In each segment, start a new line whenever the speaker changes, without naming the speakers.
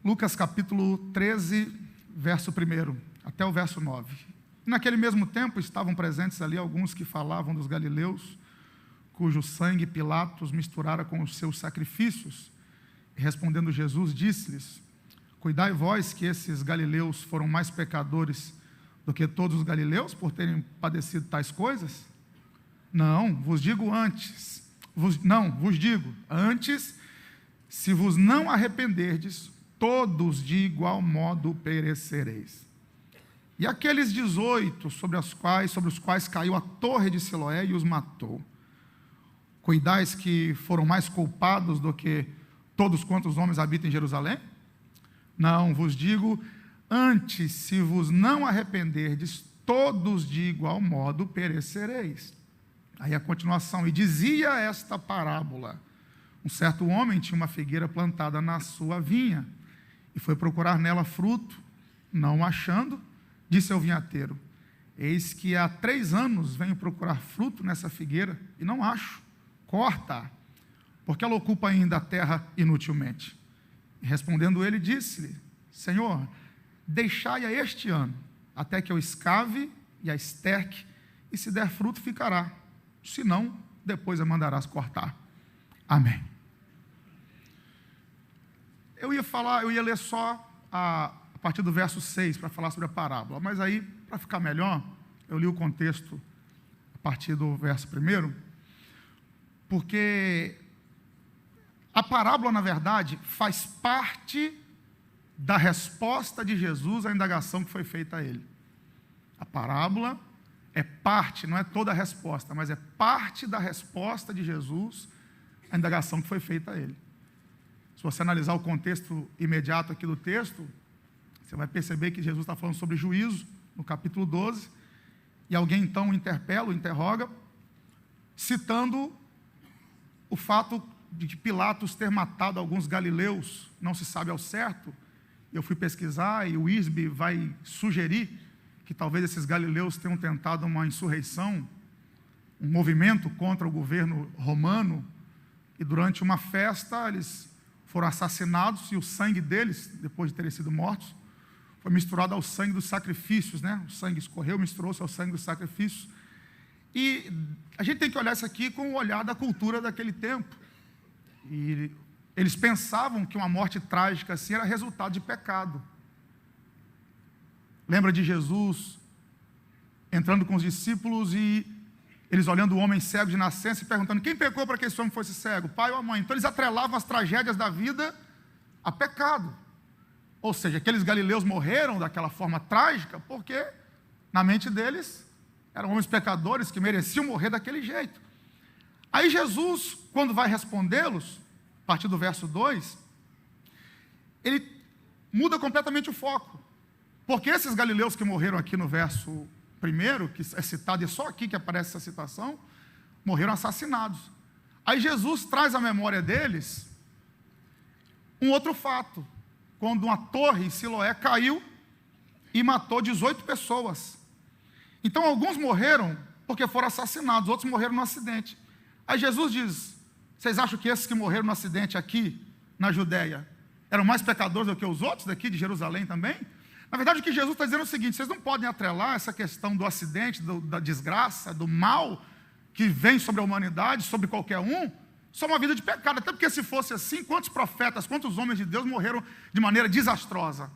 Lucas capítulo 13, verso 1, até o verso 9. E naquele mesmo tempo estavam presentes ali alguns que falavam dos galileus, cujo sangue Pilatos misturara com os seus sacrifícios. E respondendo Jesus, disse-lhes: Cuidai vós que esses galileus foram mais pecadores do que todos os galileus por terem padecido tais coisas? Não, vos digo, antes, se vos não arrependerdes, todos de igual modo perecereis. E aqueles 18 sobre os quais caiu a torre de Siloé e os matou, cuidais que foram mais culpados do que todos quantos homens habitam em Jerusalém? Não, vos digo, antes, se vos não arrependerdes, todos de igual modo perecereis. Aí a continuação: e dizia esta parábola: um certo homem tinha uma figueira plantada na sua vinha, e foi procurar nela fruto, não achando, disse ao vinhateiro: eis que há 3 anos venho procurar fruto nessa figueira, e não acho, corta-a, porque ela ocupa ainda a terra inutilmente. E respondendo ele, disse-lhe: Senhor, deixai-a este ano, até que eu escave e a esterque, e se der fruto ficará, se não, depois a mandarás cortar. Amém. Eu ia ler só a partir do verso 6 para falar sobre a parábola, mas aí, para ficar melhor, eu li o contexto a partir do verso 1, porque a parábola, na verdade, faz parte da resposta de Jesus à indagação que foi feita a ele. A parábola é parte, não é toda a resposta, mas é parte da resposta de Jesus à indagação que foi feita a ele. Se você analisar o contexto imediato aqui do texto, você vai perceber que Jesus está falando sobre juízo, no capítulo 12, e alguém então o interroga, citando o fato de Pilatos ter matado alguns galileus, não se sabe ao certo. Eu fui pesquisar e o ISB vai sugerir que talvez esses galileus tenham tentado uma insurreição, um movimento contra o governo romano, e durante uma festa eles foram assassinados e o sangue deles, depois de terem sido mortos, foi misturado ao sangue dos sacrifícios, né? O sangue escorreu, misturou-se ao sangue dos sacrifícios. E a gente tem que olhar isso aqui com o olhar da cultura daquele tempo. E eles pensavam que uma morte trágica assim era resultado de pecado. Lembra de Jesus entrando com os discípulos e eles olhando o homem cego de nascença e perguntando: quem pecou para que esse homem fosse cego, pai ou a mãe? Então eles atrelavam as tragédias da vida a pecado. Ou seja, aqueles galileus morreram daquela forma trágica porque na mente deles eram homens pecadores que mereciam morrer daquele jeito. Aí Jesus, quando vai respondê-los, a partir do verso 2, ele muda completamente o foco. Porque esses galileus que morreram aqui no verso 1, que é citado, e é só aqui que aparece essa citação, morreram assassinados. Aí Jesus traz à memória deles um outro fato, quando uma torre em Siloé caiu e matou 18 pessoas. Então alguns morreram porque foram assassinados, outros morreram no acidente. Aí Jesus diz: vocês acham que esses que morreram no acidente aqui, na Judéia, eram mais pecadores do que os outros daqui de Jerusalém também? Na verdade, o que Jesus está dizendo é o seguinte: vocês não podem atrelar essa questão do acidente, da desgraça, do mal que vem sobre a humanidade, sobre qualquer um, só uma vida de pecado. Até porque se fosse assim, quantos profetas, quantos homens de Deus morreram de maneira desastrosa?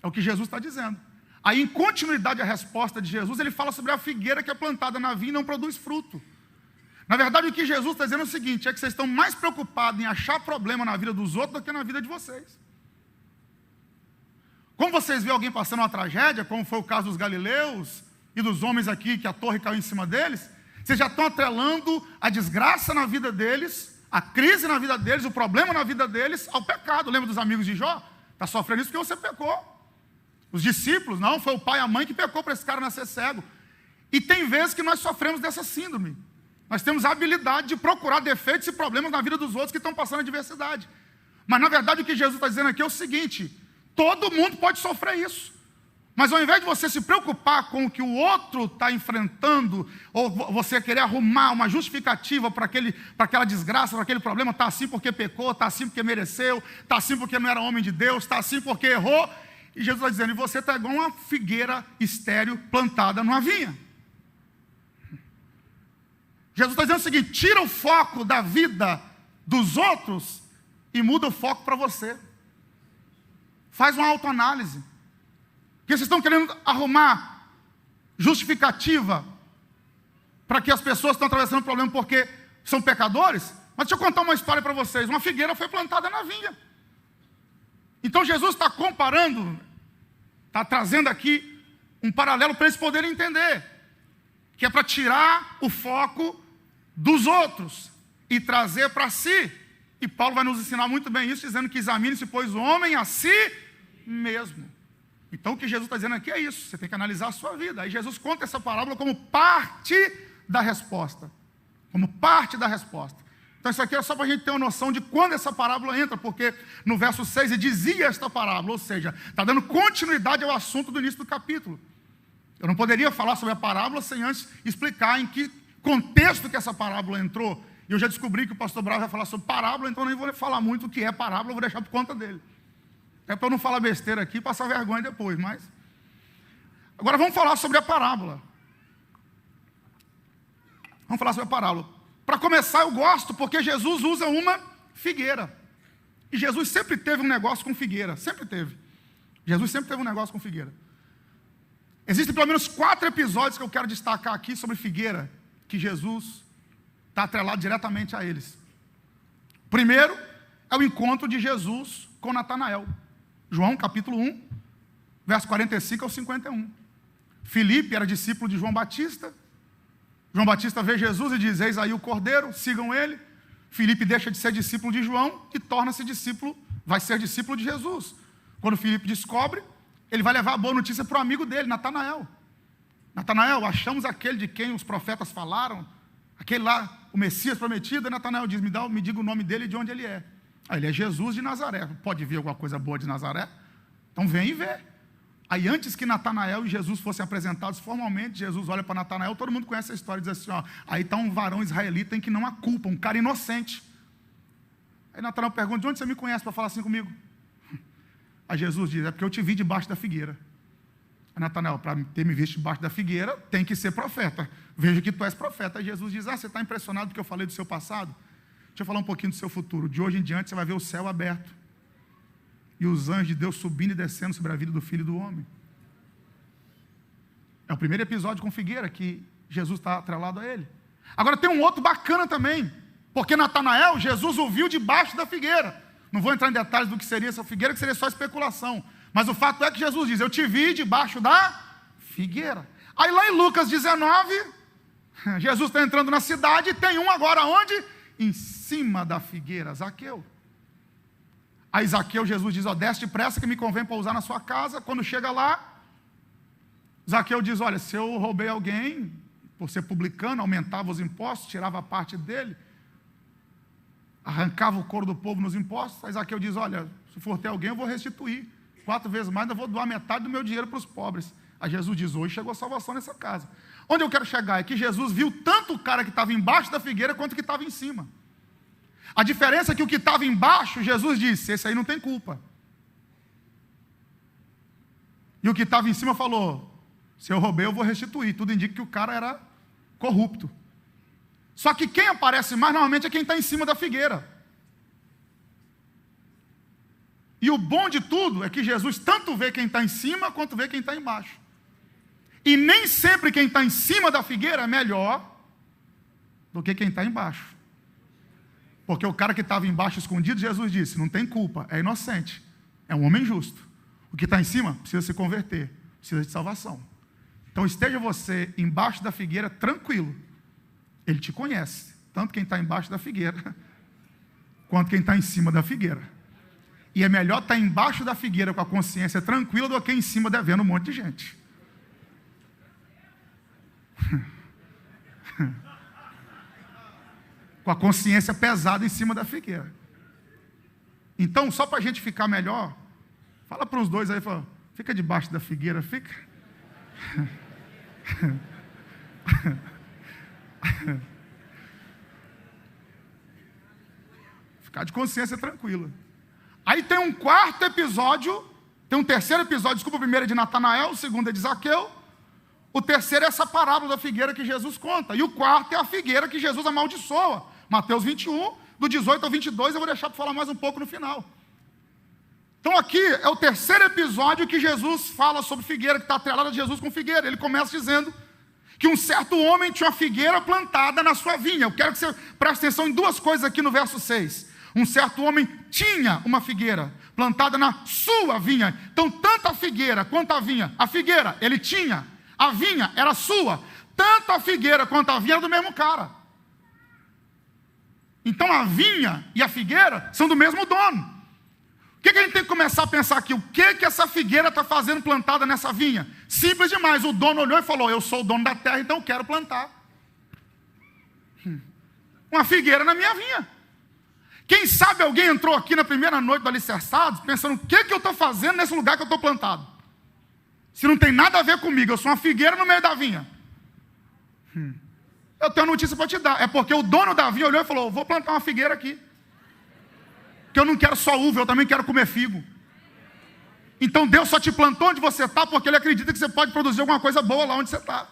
É o que Jesus está dizendo. Aí, em continuidade à resposta de Jesus, ele fala sobre a figueira que é plantada na vinha e não produz fruto. Na verdade, o que Jesus está dizendo é o seguinte: é que vocês estão mais preocupados em achar problema na vida dos outros do que na vida de vocês. Como vocês veem alguém passando uma tragédia, como foi o caso dos galileus e dos homens aqui, que a torre caiu em cima deles, vocês já estão atrelando a desgraça na vida deles, a crise na vida deles, o problema na vida deles, ao pecado. Lembra dos amigos de Jó? Está sofrendo isso porque você pecou. Os discípulos, não, foi o pai e a mãe que pecou para esse cara nascer cego. E tem vezes que nós sofremos dessa síndrome. Nós temos a habilidade de procurar defeitos e problemas na vida dos outros que estão passando adversidade. Mas, na verdade, o que Jesus está dizendo aqui é o seguinte: todo mundo pode sofrer isso. Mas ao invés de você se preocupar com o que o outro está enfrentando, ou você querer arrumar uma justificativa para aquela desgraça, para aquele problema, está assim porque pecou, está assim porque mereceu, está assim porque não era homem de Deus, está assim porque errou. E Jesus está dizendo, e você está igual uma figueira estéril plantada numa vinha. Jesus está dizendo o seguinte, tira o foco da vida dos outros e muda o foco para você. Faz uma autoanálise. Porque vocês estão querendo arrumar justificativa para que as pessoas estão atravessando o problema porque são pecadores? Mas deixa eu contar uma história para vocês. Uma figueira foi plantada na vinha. Então Jesus está comparando, está trazendo aqui um paralelo para eles poderem entender. Que é para tirar o foco dos outros e trazer para si. E Paulo vai nos ensinar muito bem isso, dizendo que examine-se, pois, o homem a si mesmo. Então o que Jesus está dizendo aqui é isso, você tem que analisar a sua vida. Aí Jesus conta essa parábola como parte da resposta. Como parte da resposta. Então isso aqui é só para a gente ter uma noção de quando essa parábola entra, porque no verso 6 ele dizia esta parábola, ou seja, está dando continuidade ao assunto do início do capítulo. Eu não poderia falar sobre a parábola sem antes explicar em que contexto que essa parábola entrou. E eu já descobri que o pastor Bravo vai falar sobre parábola, então eu nem vou falar muito o que é parábola, eu vou deixar por conta dele. É para eu não falar besteira aqui e passar vergonha depois, mas... Agora vamos falar sobre a parábola. Vamos falar sobre a parábola. Para começar, eu gosto porque Jesus usa uma figueira. E Jesus sempre teve um negócio com figueira, sempre teve. Jesus sempre teve um negócio com figueira. Existem pelo menos 4 episódios que eu quero destacar aqui sobre figueira, que Jesus está atrelado diretamente a eles. O primeiro é o encontro de Jesus com Natanael. João capítulo 1, verso 45 ao 51. Filipe era discípulo de João Batista. João Batista vê Jesus e diz, eis aí o Cordeiro, sigam ele. Filipe deixa de ser discípulo de João e torna-se discípulo, vai ser discípulo de Jesus. Quando Filipe descobre, ele vai levar a boa notícia para o amigo dele, Natanael. Natanael, achamos aquele de quem os profetas falaram, aquele lá, o Messias prometido. E Natanael diz, me diga o nome dele e de onde ele é. Ah, ele é Jesus de Nazaré. Pode ver alguma coisa boa de Nazaré? Então vem e vê. Aí antes que Natanael e Jesus fossem apresentados formalmente, Jesus olha para Natanael, todo mundo conhece a história, e diz assim, ó, aí está um varão israelita em que não há culpa, um cara inocente. Aí Natanael pergunta, de onde você me conhece para falar assim comigo? Aí Jesus diz, é porque eu te vi debaixo da figueira. Aí Natanael, para ter me visto debaixo da figueira, tem que ser profeta. Vejo que tu és profeta. Aí Jesus diz, você está impressionado porque eu falei do seu passado? Deixa eu falar um pouquinho do seu futuro. De hoje em diante você vai ver o céu aberto. E os anjos de Deus subindo e descendo sobre a vida do Filho do Homem. É o primeiro episódio com figueira que Jesus está atrelado a ele. Agora tem um outro bacana também. Porque Natanael, Jesus o viu debaixo da figueira. Não vou entrar em detalhes do que seria essa figueira, que seria só especulação. Mas o fato é que Jesus diz, eu te vi debaixo da figueira. Aí lá em Lucas 19, Jesus está entrando na cidade e tem um agora onde? Em cima da figueira, Zaqueu. Aí Zaqueu, Jesus diz, desce depressa que me convém pousar na sua casa. Quando chega lá, Zaqueu diz, olha, se eu roubei alguém, por ser publicano, aumentava os impostos, tirava a parte dele, arrancava o couro do povo nos impostos. Aí Zaqueu diz, olha, se for ter alguém eu vou restituir 4 vezes mais, ainda vou doar metade do meu dinheiro para os pobres. Aí Jesus diz, hoje chegou a salvação nessa casa. Onde eu quero chegar é que Jesus viu tanto o cara que estava embaixo da figueira quanto o que estava em cima. A diferença é que o que estava embaixo, Jesus disse, esse aí não tem culpa. E o que estava em cima falou, se eu roubei eu vou restituir. Tudo indica que o cara era corrupto. Só que quem aparece mais normalmente é quem está em cima da figueira. E o bom de tudo é que Jesus tanto vê quem está em cima quanto vê quem está embaixo. E nem sempre quem está em cima da figueira é melhor do que quem está embaixo. Porque o cara que estava embaixo escondido, Jesus disse, não tem culpa, é inocente, é um homem justo. O que está em cima precisa se converter, precisa de salvação. Então esteja você embaixo da figueira tranquilo. Ele te conhece, tanto quem está embaixo da figueira, quanto quem está em cima da figueira. E é melhor estar embaixo da figueira com a consciência tranquila do que em cima devendo um monte de gente. Com a consciência pesada em cima da figueira. Então, só para a gente ficar melhor, fala para os dois aí, fala, Fica debaixo da figueira, fica. Ficar de consciência tranquila. Aí tem um quarto episódio, tem um terceiro episódio, desculpa, o primeiro é de Natanael, o segundo é de Zaqueu, o terceiro é essa parábola da figueira que Jesus conta, e o quarto é a figueira que Jesus amaldiçoa, Mateus 21, do 18 ao 22, eu vou deixar para falar mais um pouco no final. Então aqui é o terceiro episódio que Jesus fala sobre figueira, que está atrelado a Jesus com figueira. Ele começa dizendo que um certo homem tinha uma figueira plantada na sua vinha. Eu quero que você preste atenção em duas coisas aqui no verso 6. Um certo homem tinha uma figueira plantada na sua vinha. Então, tanto a figueira quanto a vinha, a figueira ele tinha, a vinha era sua. Tanto a figueira quanto a vinha era do mesmo cara. Então, a vinha e a figueira são do mesmo dono. O que a gente tem que começar a pensar aqui? O que essa figueira está fazendo plantada nessa vinha? Simples demais. O dono olhou e falou: eu sou o dono da terra, então eu quero plantar uma figueira na minha vinha. Quem sabe alguém entrou aqui na primeira noite do Alicerçados pensando: o que eu estou fazendo nesse lugar que eu estou plantado? Se não tem nada a ver comigo, eu sou uma figueira no meio da vinha. Eu tenho uma notícia para te dar. É porque o dono da vinha olhou e falou: vou plantar uma figueira aqui. Porque eu não quero só uva, eu também quero comer figo. Então Deus só te plantou onde você está porque Ele acredita que você pode produzir alguma coisa boa lá onde você está.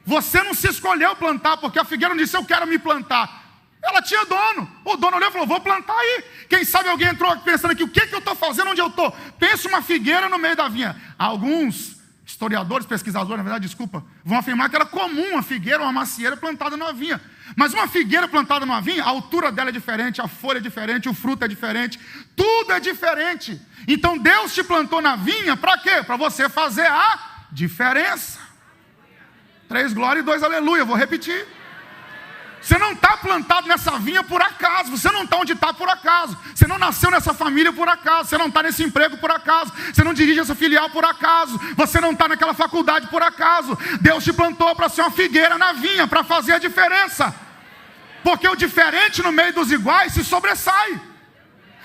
Você não se escolheu plantar, porque a figueira não disse: eu quero me plantar. Ela tinha dono. O dono olhou e falou: vou plantar aí. Quem sabe alguém entrou pensando aqui: o que eu estou fazendo onde eu estou? Pensa uma figueira no meio da vinha. Alguns historiadores, pesquisadores, na verdade, desculpa, vão afirmar que era comum uma figueira ou uma macieira plantada numa vinha. Mas uma figueira plantada numa vinha, a altura dela é diferente, a folha é diferente, o fruto é diferente, tudo é diferente. Então Deus te plantou na vinha para quê? Para você fazer a diferença. 3 glória e 2 aleluia, vou repetir. Você não está plantado nessa vinha por acaso. Você não está onde está por acaso. Você não nasceu nessa família por acaso. Você não está nesse emprego por acaso. Você não dirige essa filial por acaso. Você não está naquela faculdade por acaso. Deus te plantou para ser uma figueira na vinha, para fazer a diferença. Porque o diferente no meio dos iguais se sobressai.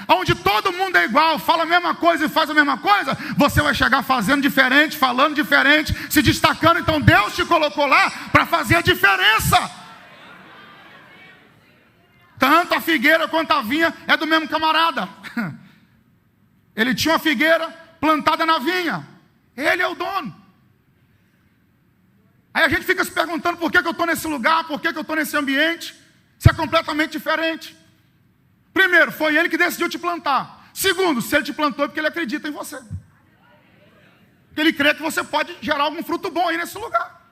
Onde todo mundo é igual, fala a mesma coisa e faz a mesma coisa, você vai chegar fazendo diferente, falando diferente, se destacando. Então Deus te colocou lá para fazer a diferença. Tanto a figueira quanto a vinha é do mesmo camarada. Ele tinha uma figueira plantada na vinha. Ele é o dono. Aí a gente fica se perguntando: por que eu estou nesse lugar? Por que eu estou nesse ambiente? Se é completamente diferente. Primeiro, foi ele que decidiu te plantar. Segundo, se ele te plantou é porque ele acredita em você. Porque ele crê que você pode gerar algum fruto bom aí nesse lugar.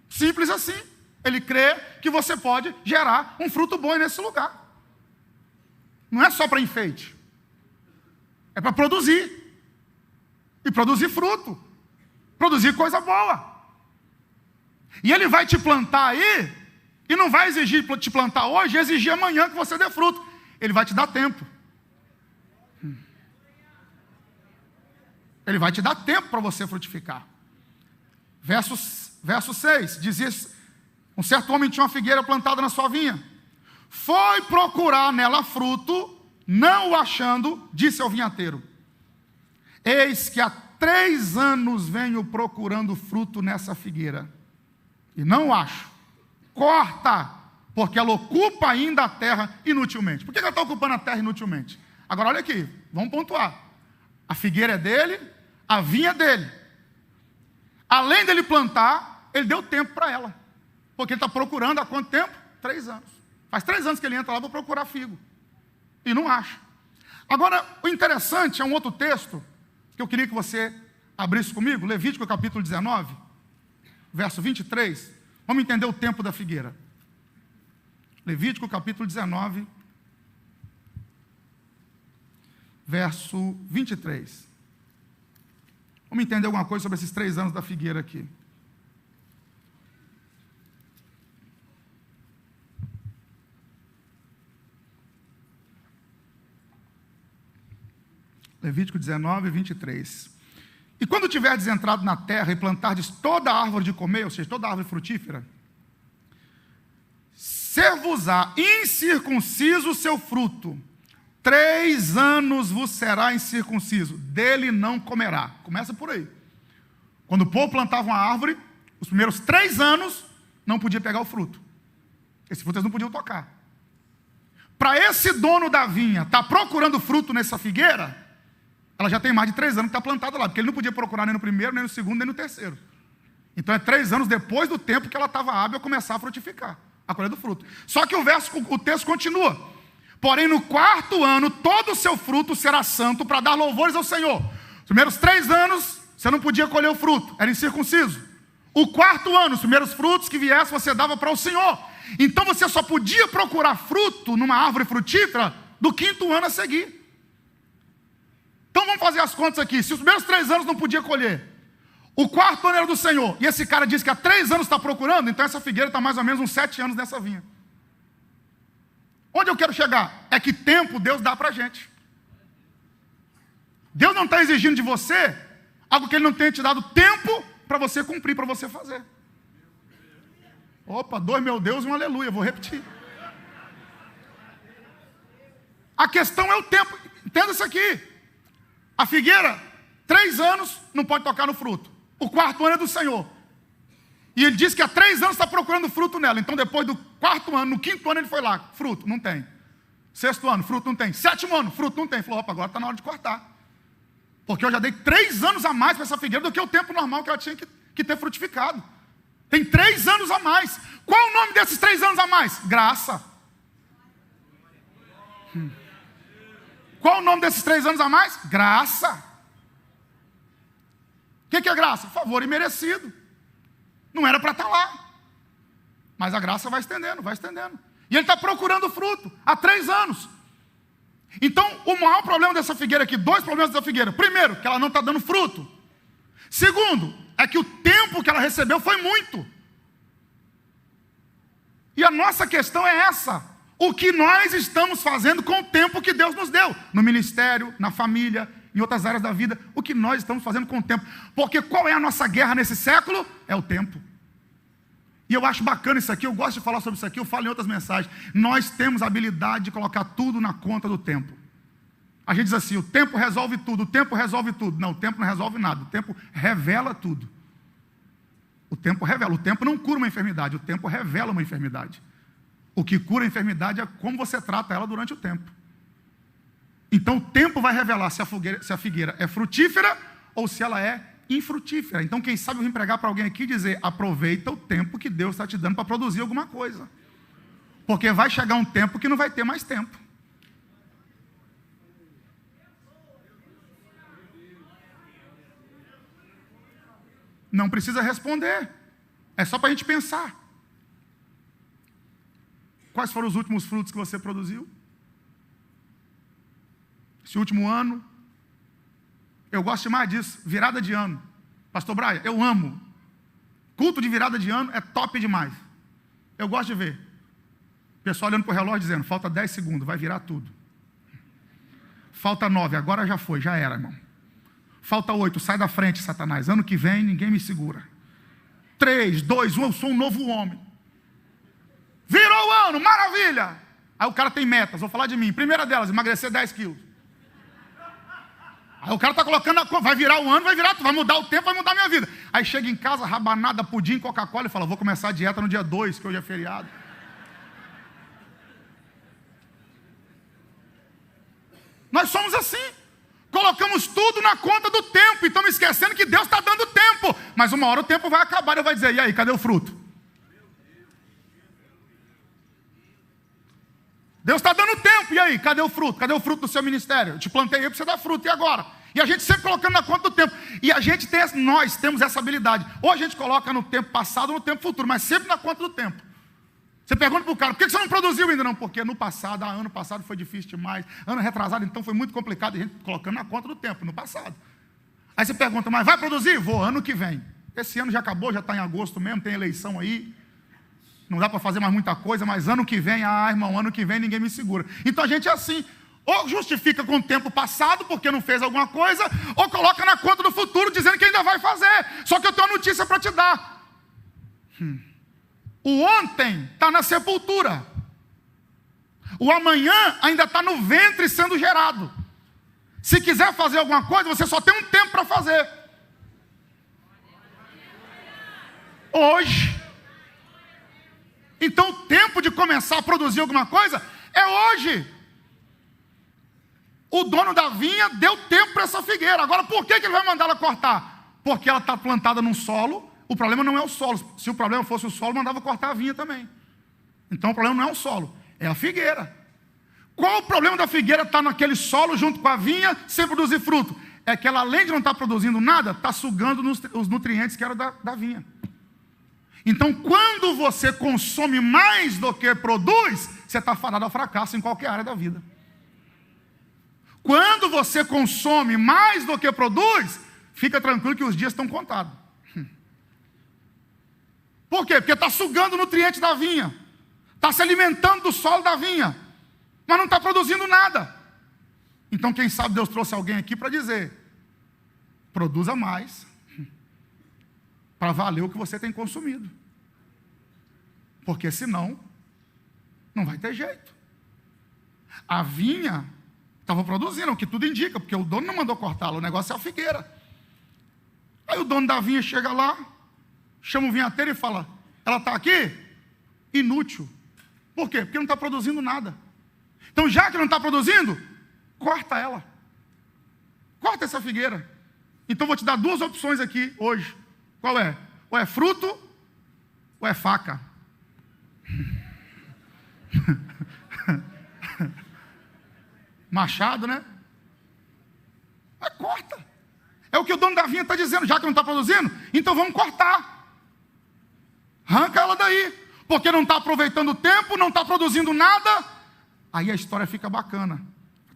Simples assim. Ele crê que você pode gerar um fruto bom nesse lugar. Não é só para enfeite. É para produzir. E produzir fruto. Produzir coisa boa. E Ele vai te plantar aí, e não vai exigir te plantar hoje e exigir amanhã que você dê fruto. Ele vai te dar tempo. Ele vai te dar tempo para você frutificar. Verso 6, dizia: um certo homem tinha uma figueira plantada na sua vinha. Foi procurar nela fruto, não o achando, disse ao vinhateiro: eis que há 3 anos venho procurando fruto nessa figueira, e não o acho. Corta, porque ela ocupa ainda a terra inutilmente. Por que ela está ocupando a terra inutilmente? Agora olha aqui, vamos pontuar. A figueira é dele, a vinha é dele. Além dele plantar, ele deu tempo para ela. Porque ele está procurando há quanto tempo? 3 anos. Faz 3 anos que ele entra lá para procurar figo. E não acha. Agora, o interessante é um outro texto que eu queria que você abrisse comigo. Levítico capítulo 19, verso 23. Vamos entender o tempo da figueira. Levítico capítulo 19, verso 23. Vamos entender alguma coisa sobre esses 3 anos da figueira aqui. Levítico 19, 23. E quando tiverdes entrado na terra e plantardes toda a árvore de comer, ou seja, toda a árvore frutífera, ser-vos-á incircunciso o seu fruto. 3 anos vos será incircunciso, dele não comerá. Começa por aí. Quando o povo plantava uma árvore, os primeiros 3 anos não podia pegar o fruto. Esse fruto eles não podiam tocar. Para esse dono da vinha estar procurando fruto nessa figueira, ela já tem mais de 3 anos que está plantada lá, porque ele não podia procurar nem no primeiro, nem no segundo, nem no terceiro. Então é 3 anos depois do tempo que ela estava hábil a começar a frutificar, a colher do fruto. Só que o texto continua. Porém, no 4º ano, todo o seu fruto será santo para dar louvores ao Senhor. Os primeiros 3 anos, você não podia colher o fruto, era incircunciso. O 4º ano, os primeiros frutos que viessem, você dava para o Senhor. Então você só podia procurar fruto numa árvore frutífera do 5º ano a seguir. Então vamos fazer as contas aqui. Se os primeiros 3 anos não podia colher, o 4º ano era do Senhor, e esse cara diz que há 3 anos está procurando, então essa figueira está mais ou menos uns 7 anos nessa vinha. Onde eu quero chegar? É que tempo Deus dá para a gente. Deus não está exigindo de você algo que Ele não tenha te dado tempo para você cumprir, para você fazer. Opa, 2 meu Deus e um aleluia, vou repetir. A questão é o tempo. Entenda isso aqui. A figueira, 3 anos, não pode tocar no fruto. O 4º ano é do Senhor. E ele diz que há 3 anos está procurando fruto nela. Então depois do 4º ano, no 5º ano ele foi lá. Fruto, não tem. 6º ano, fruto não tem. 7º ano, fruto não tem. Falou, opa, agora está na hora de cortar. Porque eu já dei 3 anos a mais para essa figueira do que o tempo normal que ela tinha que ter frutificado. Tem 3 anos a mais. Qual o nome desses 3 anos a mais? Graça. Qual o nome desses 3 anos a mais? Graça. O que é graça? Favor imerecido. Não era para estar lá. Mas a graça vai estendendo, vai estendendo. E ele está procurando fruto há 3 anos. Então, o maior problema dessa figueira aqui, 2 problemas dessa figueira. Primeiro, que ela não está dando fruto. Segundo, é que o tempo que ela recebeu foi muito. E a nossa questão é essa. O que nós estamos fazendo com o tempo que Deus nos deu? No ministério, na família, em outras áreas da vida. O que nós estamos fazendo com o tempo? Porque qual é a nossa guerra nesse século? É o tempo. E eu acho bacana isso aqui, eu gosto de falar sobre isso aqui, eu falo em outras mensagens. Nós temos a habilidade de colocar tudo na conta do tempo. A gente diz assim, o tempo resolve tudo, o tempo resolve tudo. Não, o tempo não resolve nada, o tempo revela tudo. O tempo revela, o tempo não cura uma enfermidade, o tempo revela uma enfermidade. O que cura a enfermidade é como você trata ela durante o tempo. Então o tempo vai revelar se a figueira é frutífera ou se ela é infrutífera. Então quem sabe eu vim pregar para alguém aqui e dizer, aproveita o tempo que Deus está te dando para produzir alguma coisa. Porque vai chegar um tempo que não vai ter mais tempo. Não precisa responder. É só para a gente pensar. Quais foram os últimos frutos que você produziu? Esse último ano, eu gosto de mais disso, virada de ano. Pastor Braia, eu amo. Culto de virada de ano é top demais. Eu gosto de ver. O pessoal olhando para o relógio dizendo, falta 10 segundos, vai virar tudo. Falta 9, agora já foi, já era, irmão. Falta 8, sai da frente, Satanás. Ano que vem, ninguém me segura. 3, 2, 1, eu sou um novo homem. Virou o ano, maravilha! Aí o cara tem metas, vou falar de mim. Primeira delas, emagrecer 10 quilos. Aí o cara está colocando, vai virar o ano, vai virar tudo, vai mudar o tempo, vai mudar a minha vida. Aí chega em casa, rabanada, pudim, Coca-Cola e fala, vou começar a dieta no dia 2, que hoje é feriado. Nós somos assim. Colocamos tudo na conta do tempo e estamos esquecendo que Deus está dando tempo. Mas uma hora o tempo vai acabar e vai dizer, e aí, cadê o fruto? Deus está dando tempo, e aí, cadê o fruto? Cadê o fruto do seu ministério? Eu te plantei aí para você dar fruto, e agora? E a gente sempre colocando na conta do tempo. E a gente nós temos essa habilidade. Ou a gente coloca no tempo passado ou no tempo futuro, mas sempre na conta do tempo. Você pergunta para o cara, por que você não produziu ainda? Não, porque no passado, ano passado foi difícil demais, ano retrasado então foi muito complicado, e a gente colocando na conta do tempo, no passado. Aí você pergunta, mas vai produzir? Vou, ano que vem. Esse ano já acabou, já está em agosto mesmo, tem eleição aí, não dá para fazer mais muita coisa, mas ano que vem, irmão, ano que vem ninguém me segura. Então a gente é assim, ou justifica com o tempo passado, porque não fez alguma coisa, ou coloca na conta do futuro, dizendo que ainda vai fazer. Só que eu tenho uma notícia para te dar. O ontem está na sepultura. O amanhã ainda está no ventre sendo gerado. Se quiser fazer alguma coisa, você só tem um tempo para fazer. Hoje. Então o tempo de começar a produzir alguma coisa é hoje. O dono da vinha deu tempo para essa figueira. Agora por que ele vai mandar ela cortar? Porque ela está plantada num solo. O problema não é o solo. Se o problema fosse o solo, mandava cortar a vinha também. Então o problema não é o solo, é a figueira. Qual o problema da figueira estar naquele solo junto com a vinha sem produzir fruto? É que ela, além de não estar produzindo nada, está sugando os nutrientes que eram da vinha. Então, quando você consome mais do que produz, você está fadado ao fracasso em qualquer área da vida. Quando você consome mais do que produz, fica tranquilo que os dias estão contados. Por quê? Porque está sugando o nutriente da vinha, está se alimentando do solo da vinha, mas não está produzindo nada. Então, quem sabe Deus trouxe alguém aqui para dizer: produza mais, para valer o que você tem consumido. Porque senão, não vai ter jeito. A vinha estava produzindo, o que tudo indica, porque o dono não mandou cortá-la, o negócio é a figueira. Aí o dono da vinha chega lá, chama o vinhateiro e fala: ela está aqui? Inútil. Por quê? Porque não está produzindo nada. Então, já que não está produzindo, corta ela. Corta essa figueira. Então, vou te dar duas opções aqui hoje. Qual é? Ou é fruto, ou é faca. Machado, né? Mas corta. É o que o dono da vinha está dizendo. Já que não está produzindo, então vamos cortar. Arranca ela daí. Porque não está aproveitando o tempo, não está produzindo nada. Aí a história fica bacana.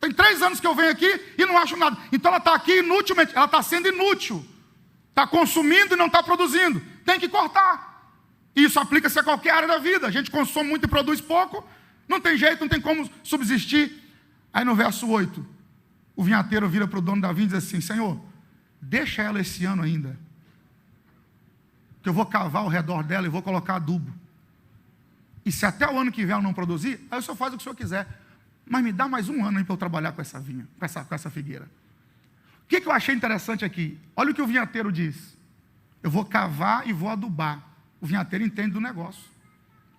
Tem 3 anos que eu venho aqui e não acho nada. Então ela está aqui inutilmente. Ela está sendo inútil. Está consumindo e não está produzindo. Tem que cortar. Isso aplica-se a qualquer área da vida. A gente consome muito e produz pouco. Não tem jeito, não tem como subsistir. Aí no verso 8, o vinhateiro vira para o dono da vinha e diz assim: Senhor, deixa ela esse ano ainda, que eu vou cavar ao redor dela e vou colocar adubo. E se até o ano que vem ela não produzir, aí o senhor faz o que o senhor quiser. Mas me dá mais um ano aí para eu trabalhar com essa vinha, com essa figueira. O que eu achei interessante aqui? Olha o que o vinhateiro diz: eu vou cavar e vou adubar. O vinhateiro entende do negócio.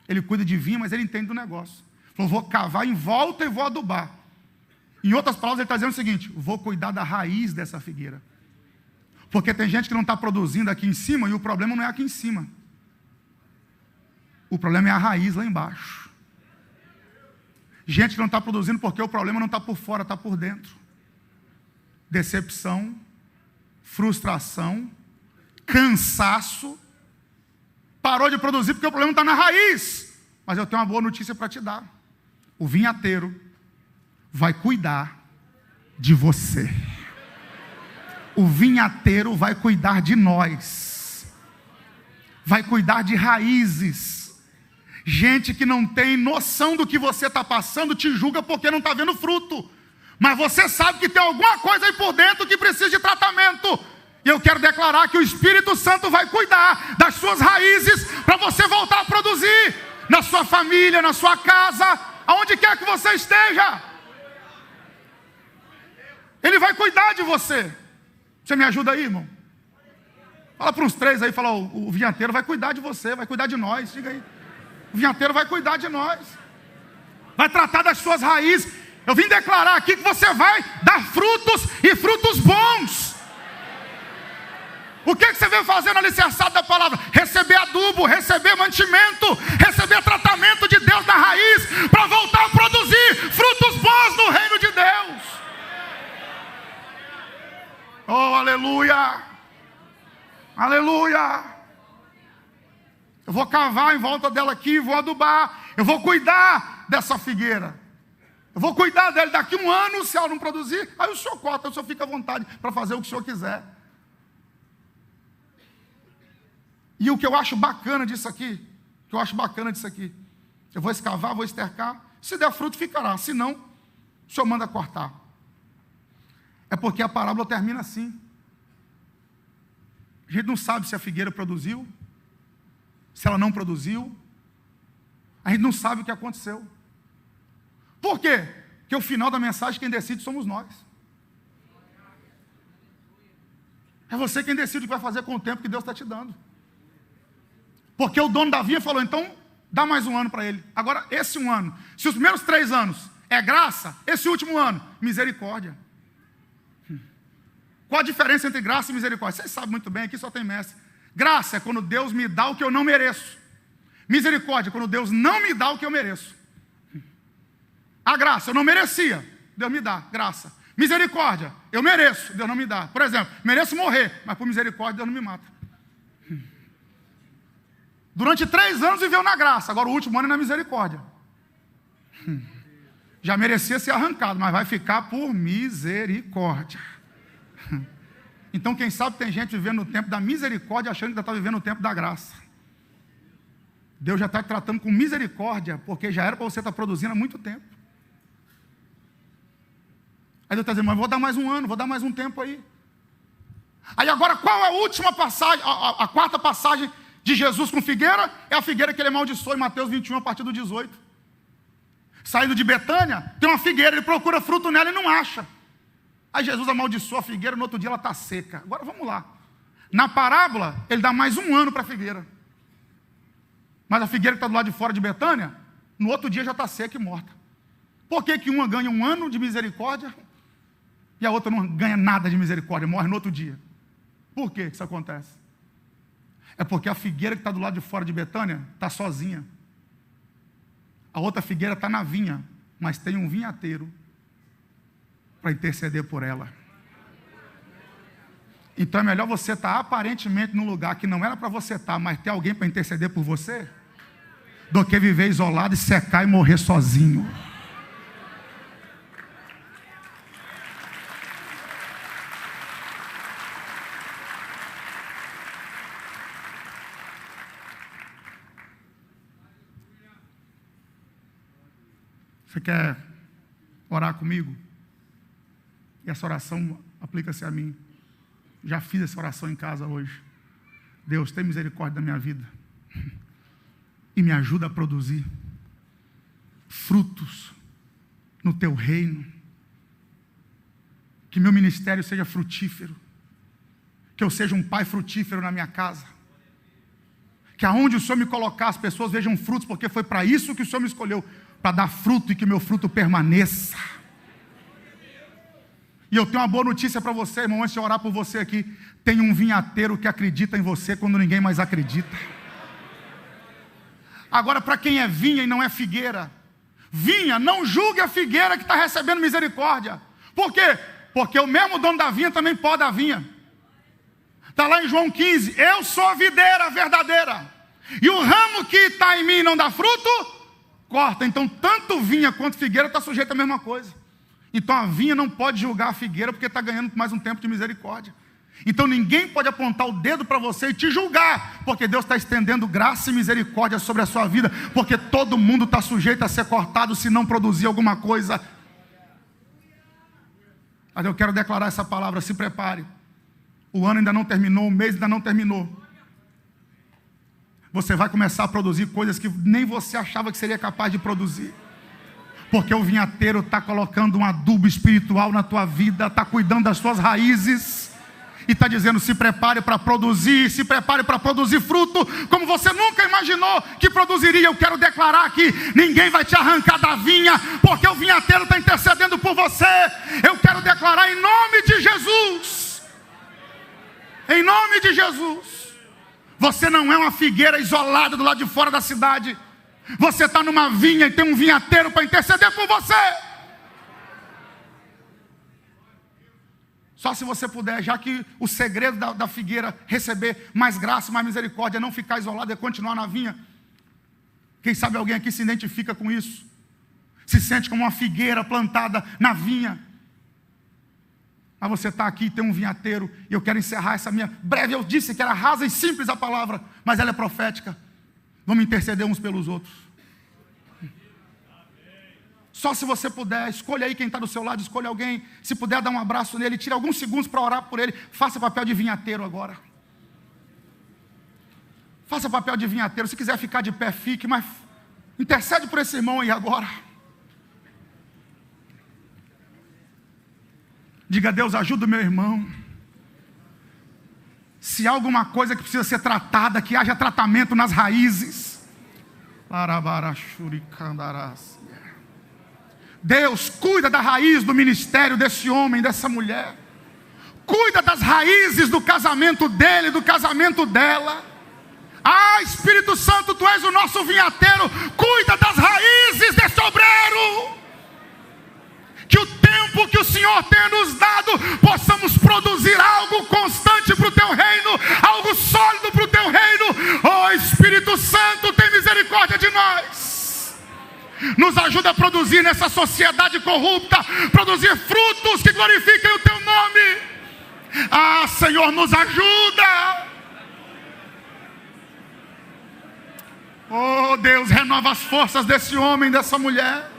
Ele cuida de vinha, mas ele entende do negócio. Falou: vou cavar em volta e vou adubar. Em outras palavras, ele está dizendo o seguinte: vou cuidar da raiz dessa figueira. Porque tem gente que não está produzindo aqui em cima, e o problema não é aqui em cima. O problema é a raiz lá embaixo. Gente que não está produzindo porque o problema não está por fora, está por dentro. Decepção, frustração, cansaço. Parou de produzir porque o problema está na raiz. Mas eu tenho uma boa notícia para te dar. O vinhateiro vai cuidar de você. O vinhateiro vai cuidar de nós. Vai cuidar de raízes. Gente que não tem noção do que você está passando te julga porque não está vendo fruto. Mas você sabe que tem alguma coisa aí por dentro que precisa de tratamento. E eu quero declarar que o Espírito Santo vai cuidar das suas raízes para você voltar a produzir. Na sua família, na sua casa, aonde quer que você esteja. Ele vai cuidar de você. Você me ajuda aí, irmão? Fala para uns 3 aí, fala: o vinhateiro vai cuidar de você, vai cuidar de nós. Diga aí. O vinhateiro vai cuidar de nós. Vai tratar das suas raízes. Eu vim declarar aqui que você vai dar frutos e frutos bons. O que você veio fazendo alicerçado da palavra? Receber adubo, receber mantimento, receber tratamento de Deus na raiz, para voltar a produzir frutos bons no reino de Deus. Oh, aleluia! Aleluia! Eu vou cavar em volta dela aqui, vou adubar. Eu vou cuidar dessa figueira. Eu vou cuidar dela. Daqui 1 ano, se ela não produzir, aí o senhor corta, o senhor fica à vontade para fazer o que o senhor quiser. E o que eu acho bacana disso aqui, eu vou escavar, vou estercar. Se der fruto, ficará. Se não, o senhor manda cortar. É porque a parábola termina assim. A gente não sabe se a figueira produziu, se ela não produziu. A gente não sabe o que aconteceu. Por quê? Porque o final da mensagem quem decide somos nós. É você quem decide o que vai fazer com o tempo que Deus está te dando. Porque o dono da vinha falou, então dá mais um ano para ele. Agora, esse um ano, se os primeiros 3 anos é graça, esse último ano, misericórdia. Qual a diferença entre graça e misericórdia? Vocês sabem muito bem, aqui só tem mestre. Graça é quando Deus me dá o que eu não mereço. Misericórdia é quando Deus não me dá o que eu mereço. A graça, eu não merecia, Deus me dá, graça. Misericórdia, eu mereço, Deus não me dá. Por exemplo, mereço morrer, mas por misericórdia Deus não me mata. Durante 3 anos viveu na graça, agora o último ano é na misericórdia. Já merecia ser arrancado, mas vai ficar por misericórdia. Então quem sabe tem gente vivendo no tempo da misericórdia, achando que ainda está vivendo no tempo da graça. Deus já está tratando com misericórdia, porque já era para você estar produzindo há muito tempo. Aí Deus está dizendo, mas vou dar mais um ano, vou dar mais um tempo aí. Aí agora qual é a última passagem, a quarta passagem de Jesus com figueira? É a figueira que ele amaldiçoou em Mateus 21, a partir do 18. Saindo de Betânia, tem uma figueira, ele procura fruto nela e não acha. Aí Jesus amaldiçoa a figueira, no outro dia ela está seca. Agora vamos lá. Na parábola, ele dá mais um ano para a figueira. Mas a figueira que está do lado de fora de Betânia, no outro dia já está seca e morta. Por que uma ganha um ano de misericórdia e a outra não ganha nada de misericórdia, morre no outro dia? Por que isso acontece? É porque a figueira que está do lado de fora de Betânia está sozinha. A outra figueira está na vinha, mas tem um vinhateiro para interceder por ela. Então é melhor você estar aparentemente num lugar que não era para você estar, mas ter alguém para interceder por você, do que viver isolado e secar e morrer sozinho. Você quer orar comigo? E essa oração aplica-se a mim. Já fiz essa oração em casa hoje. Deus, tem misericórdia da minha vida e me ajuda a produzir frutos no teu reino. Que meu ministério seja frutífero. Que eu seja um pai frutífero na minha casa. Que aonde o Senhor me colocar, as pessoas vejam frutos, porque foi para isso que o Senhor me escolheu, para dar fruto e que meu fruto permaneça. E eu tenho uma boa notícia para você, irmão, antes de orar por você aqui. Tem um vinhateiro que acredita em você quando ninguém mais acredita. Agora, para quem é vinha e não é figueira, vinha, não julgue a figueira que está recebendo misericórdia. Por quê? Porque o mesmo dono da vinha também poda a vinha. Está lá em João 15, eu sou a videira verdadeira, e o ramo que está em mim e não dá fruto, corta. Então tanto vinha quanto figueira está sujeito à mesma coisa. Então a vinha não pode julgar a figueira, porque está ganhando mais um tempo de misericórdia. Então ninguém pode apontar o dedo para você e te julgar, porque Deus está estendendo graça e misericórdia sobre a sua vida, porque todo mundo está sujeito a ser cortado se não produzir alguma coisa. Mas eu quero declarar essa palavra, se prepare. O ano ainda não terminou, o mês ainda não terminou. Você vai começar a produzir coisas que nem você achava que seria capaz de produzir. Porque o vinhateiro está colocando um adubo espiritual na tua vida, está cuidando das suas raízes, e está dizendo, se prepare para produzir, se prepare para produzir fruto, como você nunca imaginou que produziria. Eu quero declarar que ninguém vai te arrancar da vinha, porque o vinhateiro está intercedendo por você. Eu quero declarar em nome de Jesus, em nome de Jesus, você não é uma figueira isolada do lado de fora da cidade. Você está numa vinha e tem um vinhateiro para interceder por você. Só se você puder, já que o segredo da figueira receber mais graça, mais misericórdia, não ficar isolado e continuar na vinha. Quem sabe alguém aqui se identifica com isso, se sente como uma figueira plantada na vinha. Mas você está aqui e tem um vinhateiro, e eu quero encerrar essa minha breve, eu disse que era rasa e simples a palavra, mas ela é profética. Vamos interceder uns pelos outros. Só se você puder, escolha aí quem está do seu lado, escolha alguém. Se puder dar um abraço nele, tire alguns segundos para orar por ele. Faça papel de vinhateiro agora. Faça papel de vinhateiro. Se quiser ficar de pé, fique, mas intercede por esse irmão aí agora. Diga: Deus, ajuda o meu irmão. Se há alguma coisa que precisa ser tratada, que haja tratamento nas raízes. Deus, cuida da raiz do ministério desse homem, dessa mulher. Cuida das raízes do casamento dele, do casamento dela. Espírito Santo, Tu és o nosso vinhateiro. Cuida das raízes desse obreiro. Que o tempo que o Senhor tem nos dado, possamos produzir algo constante para o Teu reino, algo sólido para o Teu reino. Espírito Santo, tem misericórdia de nós. Nos ajuda a produzir nessa sociedade corrupta, produzir frutos que glorifiquem o Teu nome. Senhor, nos ajuda. Deus, renova as forças desse homem, dessa mulher.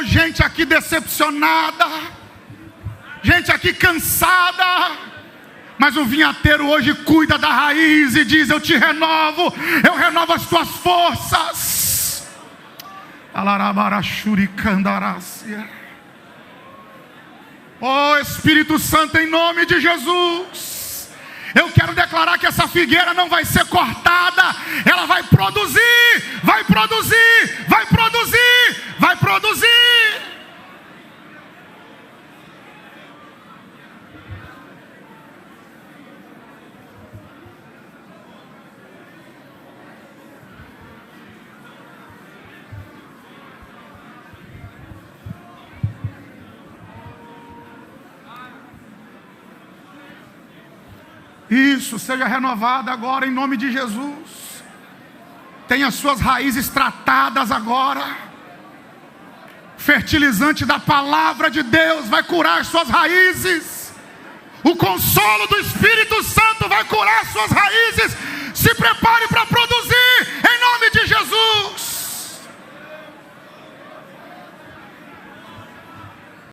Gente aqui decepcionada, gente aqui cansada, mas o vinhateiro hoje cuida da raiz e diz: eu te renovo, eu renovo as tuas forças. Espírito Santo, em nome de Jesus, eu quero declarar que essa figueira não vai ser cortada, ela vai produzir, vai produzir, vai produzir, vai produzir. Isso, seja renovada agora em nome de Jesus. Tenha suas raízes tratadas agora. Fertilizante da palavra de Deus vai curar suas raízes. O consolo do Espírito Santo vai curar suas raízes. Se prepare para produzir em nome de Jesus.